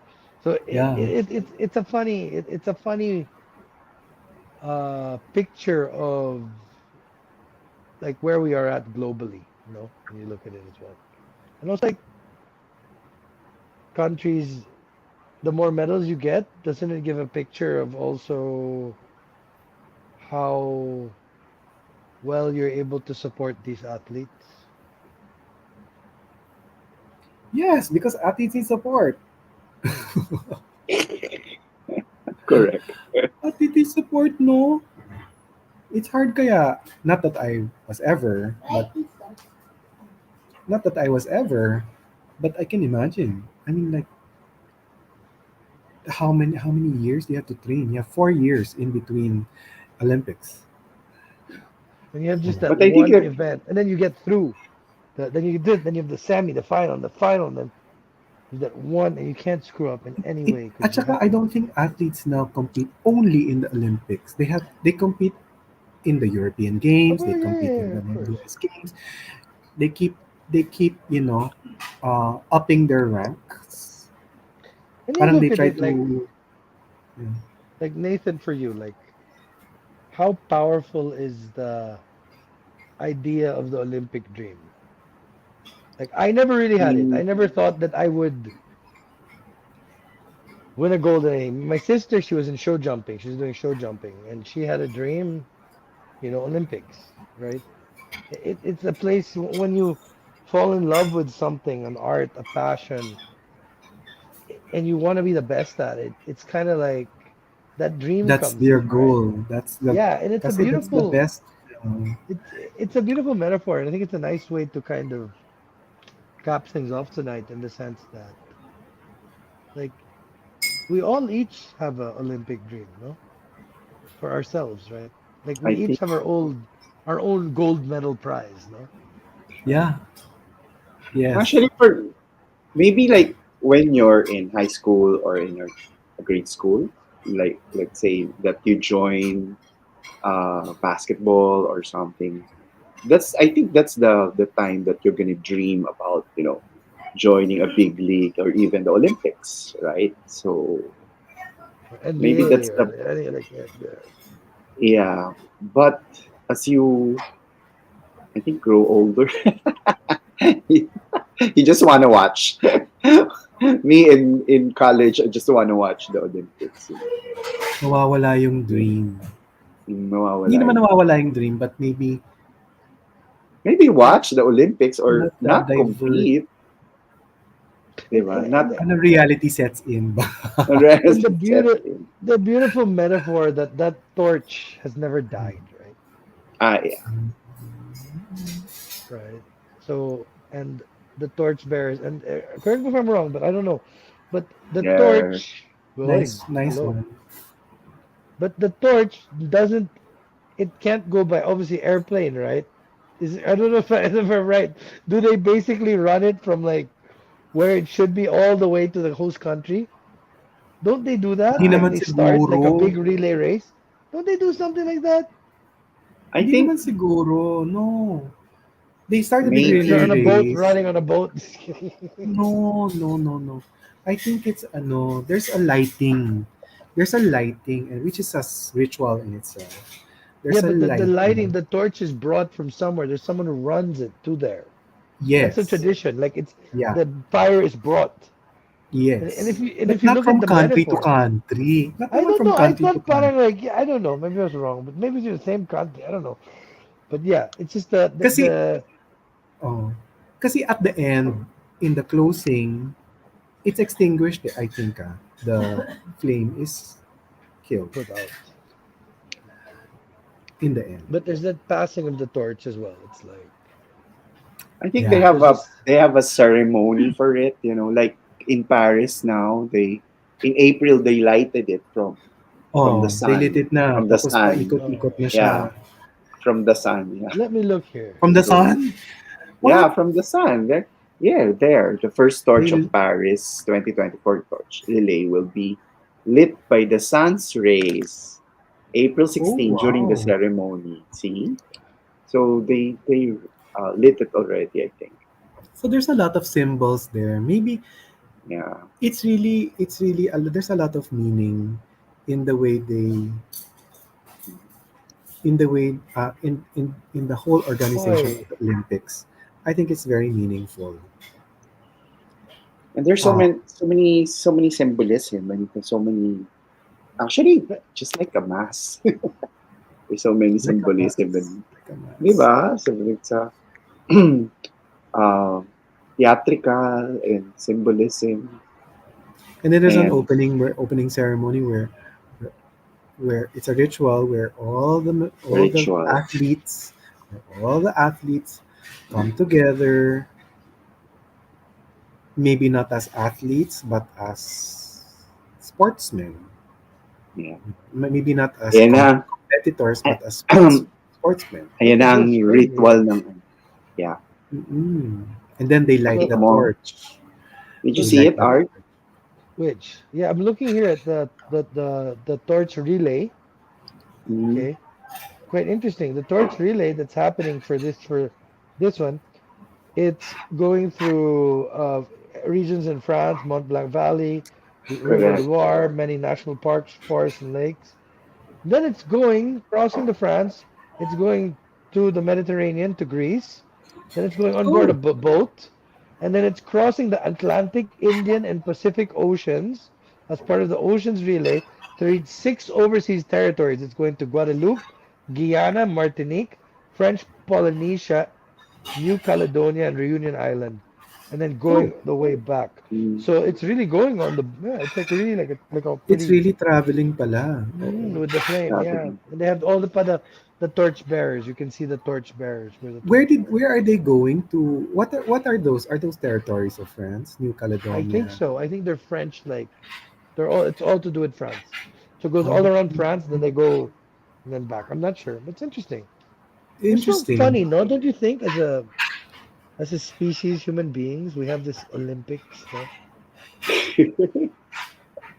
So Yeah. it's a funny picture of like where we are at globally, when you look at it as well. And also like countries, the more medals you get, doesn't it give a picture of also how well you're able to support these athletes? Yes, because athletes need support. Correct. Athletes need support, no? It's hard kaya. Not that I was ever, but I can imagine. I mean, like, how many years do you have to train? You have 4 years in between Olympics. When you have just that But I think one that event, and then you get through, then you have the semi, the final, and then there's that one, and you can't screw up in any way At because you saka, have I to. don't think athletes now compete only in the Olympics. They compete in the European Games. They Oh yeah, compete yeah, in yeah, the of course. US Games. They keep upping their ranks. And then you Parang they look at try it to. Yeah. like Nathan, for you, like how powerful is the idea of the Olympic dream? Like I never really had it. I mm, never thought that I would win a gold in any. My sister, she was in show jumping. She was doing show jumping, and she had a dream, Olympics, right? It's a place when you fall in love with something, an art, a passion, and you want to be the best at it. It's kind of like that dream That's comes their in, right? goal. Yeah, and it's a Kasi that's the beautiful, best. um, it's a beautiful metaphor, and I think it's a nice way to kind of cap things off tonight in the sense that like we all each have a Olympic dream, no? For ourselves, right? Like we I each think have our own gold medal prize, no? yeah. Yes. actually for maybe like when you're in high school or in your grade school, like let's say that you join basketball or something. That's I think that's the time that you're gonna dream about joining a big league or even the Olympics, right? So Or maybe NBA that's or the any like that. Yeah. yeah. But as you I think grow older. You just want to watch. Me in college, I just want to watch the Olympics. Nawawala yung dream. Yung Hindi mawawala naman yung nawawala yung dream, but maybe maybe watch the Olympics or not divert. compete, di ba? Not And Ano reality sets in ba? and rest set in. the beautiful metaphor that that torch has never died, right? Yeah. Right. So and the torch bearers, and correct me if I'm wrong, but I don't know. But the Yeah. torch going, Nice hello. one. But the torch doesn't. It can't go by obviously airplane, right? Is I don't know if I'm right. Do they basically run it from like where it should be all the way to the host country? Don't they do that? Hindi Uh, Like naman they start siguro. like a big relay race? Don't they do something like that? I Hindi think naman siguro. No. They start a big They're relay on a maybe boat, race. running on a boat. No, no, no, no. I think it's ano, there's a lighting. There's a lighting and which is a ritual in itself. Yeah, There's a but the lighting, lighting. the torch is brought from somewhere. There's someone who runs it to there. That's a Yes. tradition. Like it's Yeah. the fire is brought. Yes. And But if you not look at from the country to metaphor, country. Not I naman don't from know. I country to thought parang country. like yeah, I don't know. Maybe I was wrong, but maybe it's the same country. I don't know. But yeah, it's just Kasi, the oh, kasi at the end, in the closing, it's extinguished, I think. The flame is killed put out. in the end. But there's that passing of the torch as well. It's like I think Yeah. there's this they have a ceremony for it, like in Paris now, they in April they lighted it from the Oh, they lit sun. it na. From the Tapos sun. paikot-ikot na Yeah. siya. From the sun. Yeah. let me look here. From the So sun? yeah, What? from the sun. There, yeah, there. The first torch of They, Paris 2024 torch relay will be lit by the sun's rays. April oh, 16 during the wow. ceremony. See? So they lit it already, I think. So there's a lot of symbols there. Maybe Yeah. it's really there's a lot of meaning in the way they in the way in the whole organization of Hoy. the Olympics. I think it's very meaningful. And there's Uh, so many symbolism and so many actually just like a mass. There's so many like a symbolism mass, and like a di mass. ba? So it's uh, theatrical and symbolism And then there's an and opening ceremony where it's a ritual where all the ritual. athletes come together, maybe not as athletes but as sportsmen, Yeah. maybe not as Ayan na. competitors but as sportsmen. Ayan Look na at ang this crazy. ritual ng yeah. Mm-mm. And then they light So the Tignan mo. torch. Did you so They see light it, the Art? which yeah, I'm looking here at the torch relay. Mm, Okay, quite interesting. The torch relay that's happening for this one. It's going through regions in France, Mont Blanc Valley, River correct. Loire, many national parks, forests, and lakes. Then it's going, crossing to France. It's going to the Mediterranean, to Greece. Then it's going on board a Oh, boat. And then it's crossing the Atlantic, Indian, and Pacific Oceans as part of the Oceans Relay to reach six overseas territories. It's going to Guadeloupe, Guyana, Martinique, French Polynesia, New Caledonia, and Reunion Island. And then oh, going the way back. Mm, So it's really going on the, yeah, it's like really like a it's pretty really traveling pala. Oo. with the flame, yeah. sabi And they have all the torch bearers. You can see the torch bearers where the Where torch did bearers. where are they going to? What are those? Are those territories of France? New I think Caledonia. so. I think they're French. Like they're all. It's all to do with France. So it goes all Oh, around France. Then they go and then back. I'm not sure, but it's interesting. We're so interesting. funny, no? Don't you think? As a species, human beings, we have this Olympic stuff.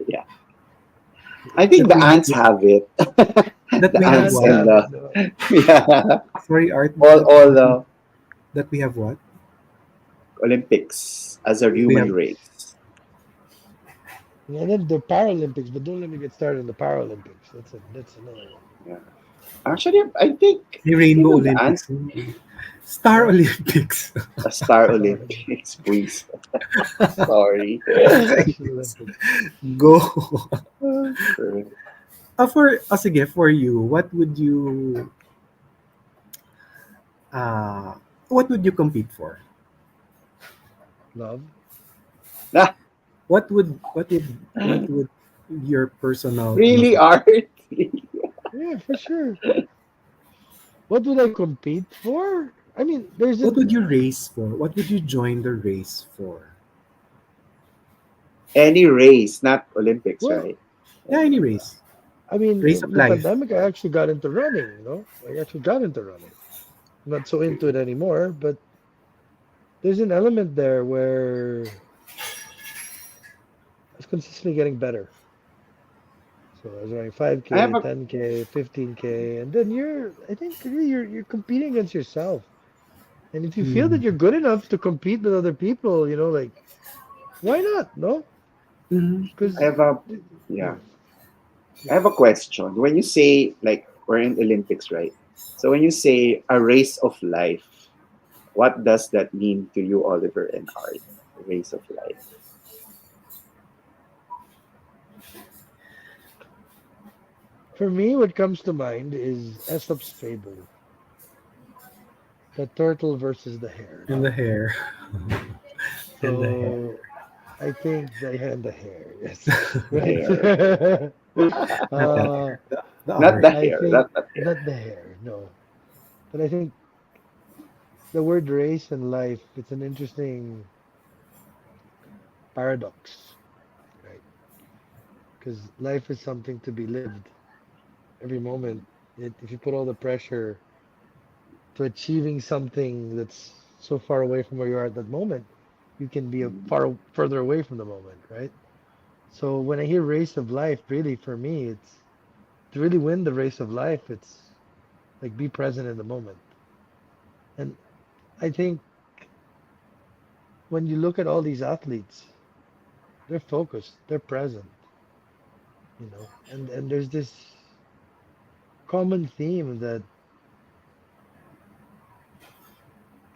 yeah. I think That the we have ants have it. that The we The have ants ants what? and have the it. No? yeah, Sorry, Art. all the That we have what? Olympics as a We human have race. And then the Paralympics, but don't let me get started on the Paralympics. That's another one. Yeah. Actually, May I Rainbow know the Olympics. answer. Star Huh? Olympics. A Star Sorry. Olympics quiz. Sorry. Special Nice. Olympics. Go. Sure. Sige, for you, uh, what would you compete for? Love. Ah, What would your personal really, answer? Art? Yeah, for sure. What would I compete for? I mean, there's What an would you race for? What would you join the race for? Any race, not Olympics, well, right? Yeah, any race. I mean, Race of in the life. pandemic, I actually got into running. I actually got into running. I'm not so into it anymore, but there's an element there where I was consistently getting better. So I was running I have 5K, a 10K, 15K, and then I think really you're competing against yourself. And if you feel Hmm. that you're good enough to compete with other people, like why not? No, Mhm. I because have a yeah, yeah. I yeah. have a question. When you say like we're in Olympics, right? So when you say a race of life, what does that mean to you, Oliver and Art? Race of life. For me, what comes to mind is Aesop's fable, the turtle versus the hare. And the hair. And the hair. So I think and the hare, yes, right. Hair. Not that uh, hair. The Not other the hair. I hair. think Not the hair. not the hare, no, but I think the word race and life, it's an interesting paradox, right? Because life is something to be lived every moment. If you put all the pressure to achieving something that's so far away from where you are at that moment, you can be a Mm, far further away from the moment, right? So when I hear race of life, really for me, it's to really win the race of life, it's like be present in the moment. And I think when you look at all these athletes, they're focused, they're present, and there's this common theme that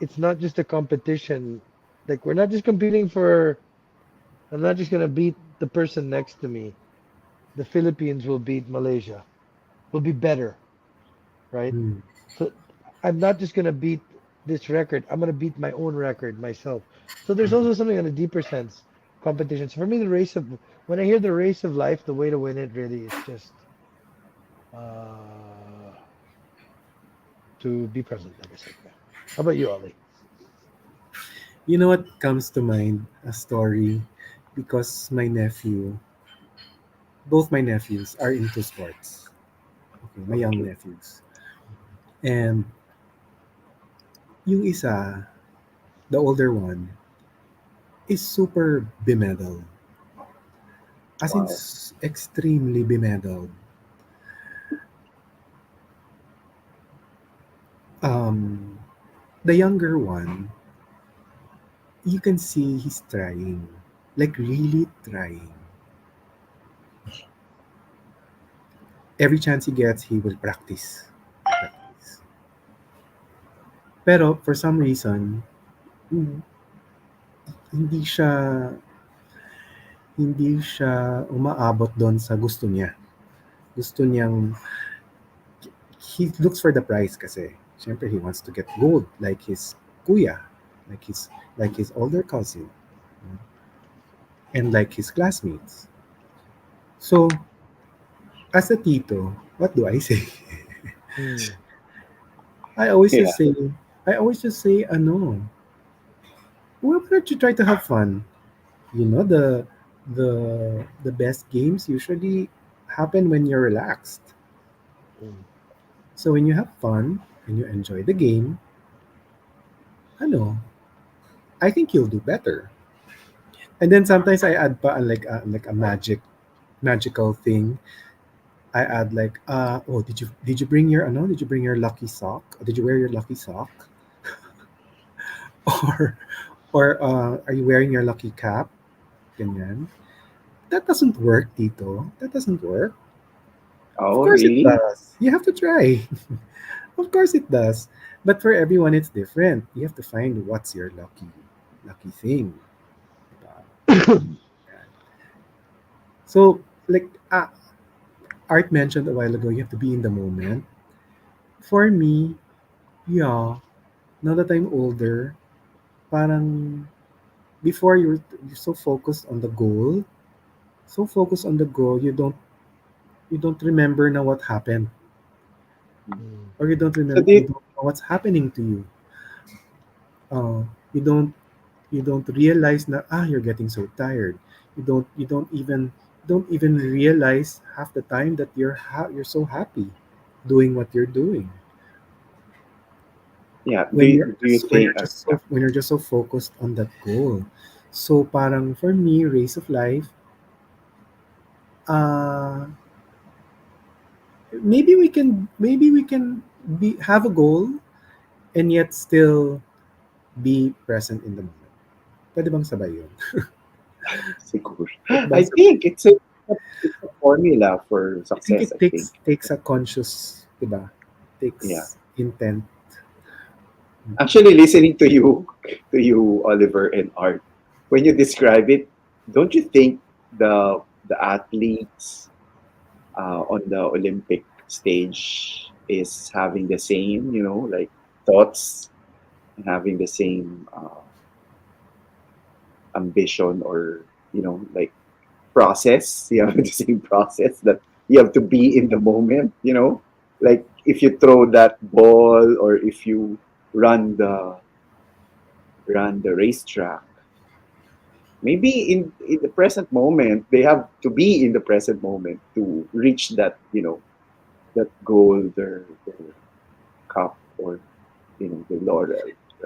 it's not just a competition. Like we're not just competing for I'm not just gonna beat the person next to me. The Philippines will beat Malaysia. Will be better, right? Hmm. So I'm not just gonna beat this record. I'm gonna beat my own record myself. So there's also something on a deeper sense, competition. So for me, the race of when I hear the race of life, the way to win it really is just uh to be present, like I said. Yeah. How about you, Ollie? You know what comes to mind? A story. Because both my nephews are into sports. Okay, my young Okay. nephews. And yung isa, the older one, is super bimedal. As in, wow. extremely bimedal. Um, the younger one, you can see he's trying. Like, really trying. Every chance he gets, he will practice. Practice. Pero, for some reason, hmm, hindi siya hindi siya umaabot doon sa gusto niya. Gusto niyang he looks for the prize kasi. Siyempre, he wants to get gold like his kuya, like his older cousin, and like his classmates. So, as a tito, what do I say? Hmm. I always Yeah. just say, ano, why don't you try to have fun? The best games usually happen when you're relaxed. Hmm. So when you have fun and you enjoy the game, ano, I think you'll do better. And then sometimes I add pa like a magical thing. I add like, oh, did you bring your ano? Did you bring your lucky sock? Did you wear your lucky sock? Or are you wearing your lucky cap? Ganyan. That doesn't work, Tito. That doesn't work. Of Oh, course it really? does. You have to try. Of course it does. But for everyone it's different. You have to find what's your lucky thing. Diba? So like Art mentioned a while ago, you have to be in the moment. For me, yeah, now that I'm older, parang before you're so focused on the goal, you don't remember now what happened, Mm. or So you don't know what's happening to you. Uh, you don't you don't realize na you're getting so tired. You don't even realize half the time that you're so happy doing what you're doing yeah, do you think yeah. when you're just so focused on that goal. So parang for me, race of life, uh maybe we can be have a goal and yet still be present in the moment. Pwede bang sabay yun? Siguro. Pwede bang I sabay? think it's a formula for I think success, it I think. takes a conscious, diba? Yeah. Takes intent. Actually, listening to you, Oliver and Art, when you describe it, don't you think the athletes on the Olympic stage is having the same, like thoughts and having the same ambition or like process? You have the same process that you have to be in the moment. Like if you throw that ball or if you run the racetrack. Maybe in the present moment, they have to be in the present moment to reach that, that goal, their cup or, the laurel,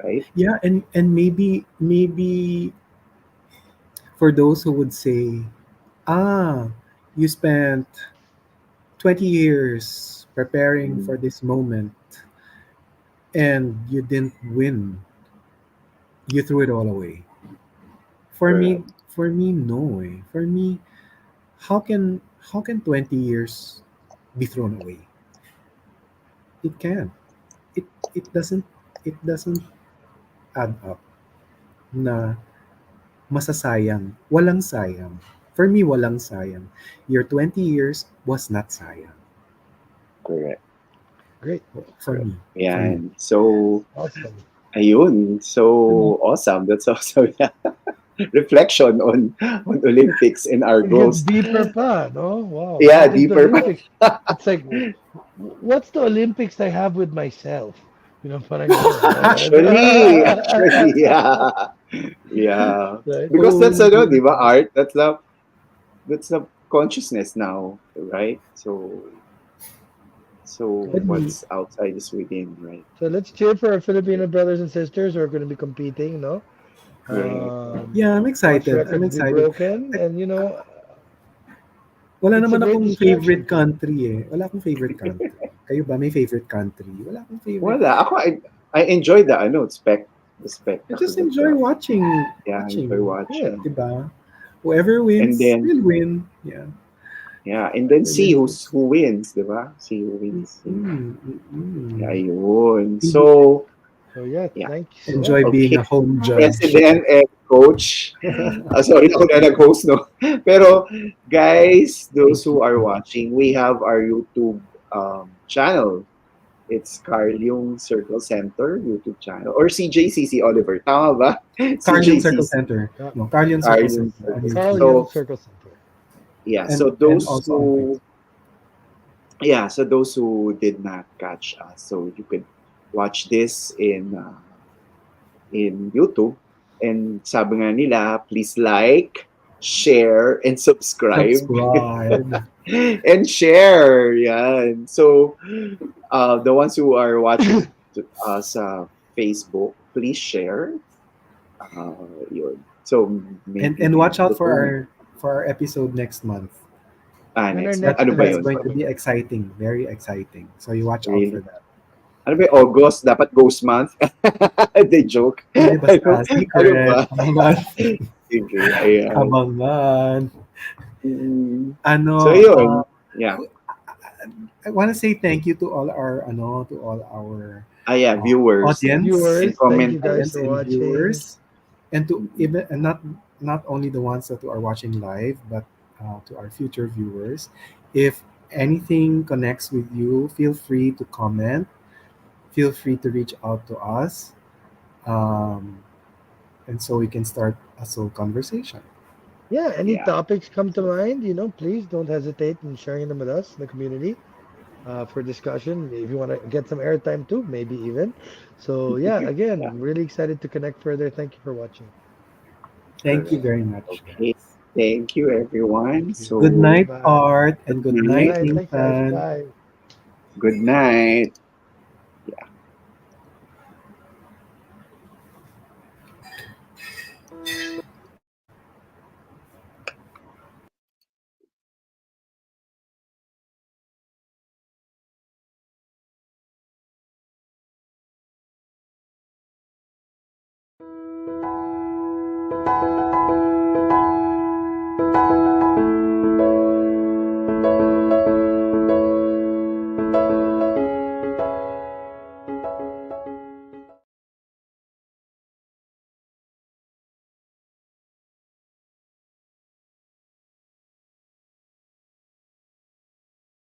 right? Yeah, and maybe for those who would say, ah, you spent 20 years preparing Mm, for this moment and you didn't win. You threw it all away. correct, For me, no. Eh. For me, how can 20 years be thrown away? It can. It it it doesn't add up na masasayang. Walang sayang. For me, walang sayang. Your 20 years was not sayang. correct, Great. For correct. me. For me. And so, Awesome. ayun, Diba? so awesome. That's also yeah, reflection on Olympics and our It gets goals. deeper pa, no? Wow. Yeah, What is the deeper. Olympics? It's like, what's the Olympics I have with myself? Parang ganun. Actually, yeah. Yeah. Right? Because that's Oh, ano, di ba, art? That's the consciousness now, right? So Good. but what's outside is within, right? So let's cheer for our Filipino brothers and sisters who are going to be competing, no? Correct. yeah, I'm Watch excited. I'm records be excited. broken, I, and wala it's a naman great akong distraction favorite too. country eh. Wala akong favorite country. Kayo ba may favorite country? Wala akong favorite. Wala. I enjoy the ano, the I spectacle, just enjoy yeah, I enjoy watching, Yeah. watching. 'di ba? Whoever And wins then, will win. Yeah. yeah, and then see Olympics. who wins, di ba? See who wins. Mm-mm, Yeah, mm-mm. yun. Hindi So, So yeah, yeah. thank you so enjoy much. being Okay. a home judge. President and coach. Sorry, ako na nag-host, no? Pero, guys, those Thank you. who are watching, we have our YouTube channel. It's Carl Yung Circle Center YouTube channel. Or CJCC Oliver. Tama ba? Carl Jung Circle CJCC. Center. Yeah. No, Carl Jung Carl Circle Yung Center on Circle. Carl YouTube. Jung So, Circle Center. yeah. And also on Facebook. So those who did not catch us, so you could watch this in YouTube. And sabi nga nila, please like, share, and subscribe. Subscribe. And share. Yan. So, the ones who are watching us Facebook, please share. Yun. So, And maybe watch out looking, for our episode next month. When our next month. next Ano ba event That's is yun? going to coming be up. exciting, very exciting. So you watch out for Really? that. Ano ba yung August? Dapat ghost month? They joke. Hindi basta Ano secret. ba? Abangan. Sige, ayan. Abangan. Mm. Ano, So, yun. Yeah. I want to say thank you to all our to all our Ah, yeah, viewers audience, and Viewers, thank you guys commenters. audience for and watching. viewers, and to Mhm. even and not only the ones that are watching live, but to our future viewers. If anything connects with you, feel free to comment. Feel free to reach out to us, um, and so we can start a soul conversation. Yeah, any Yeah. topics come to mind, please don't hesitate in sharing them with us in the community for discussion. If you want to get some airtime too, maybe even. So, yeah, again, Yeah. I'm really excited to connect further. Thank you for watching. Thank you Correct. very much, Okay. guys. Thank you, everyone. Thank Good you. So, night, Bye. Art, good and good Good night, night. night. Thanks, guys. Nathan. Bye. Good night.